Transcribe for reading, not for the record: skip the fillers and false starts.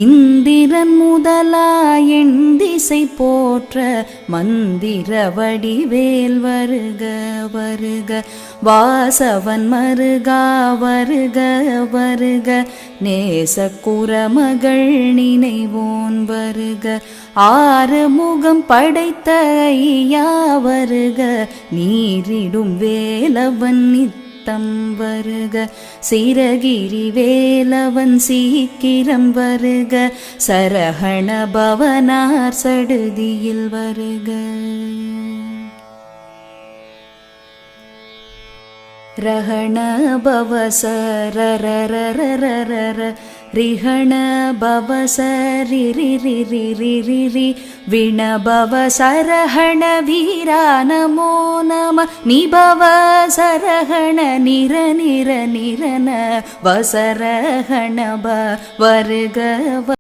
இந்திரன் முதலாய் எண்திசை போற்ற மந்திர வடிவேல் வருக வருக. வாசவன் மருகா வருக வருக. நேசக்குறமகள் நினைவோன் வருக. ஆறு முகம் படைத்த ஐயா வருக. நீரிடும் வேலவன் நித்தம் வருக. சிரகிரி வேலவன் சீக்கிரம் வருக. சரஹண பவனார் சடுதியில் வருக. ரஹண பவசரரரரரர ரிஹண பவசரிரிரிரிரிரி விணபவ சரஹண வீரா நமோ நம. நிபவ சரஹண நிர நிர நிரன வசரஹணப வருக.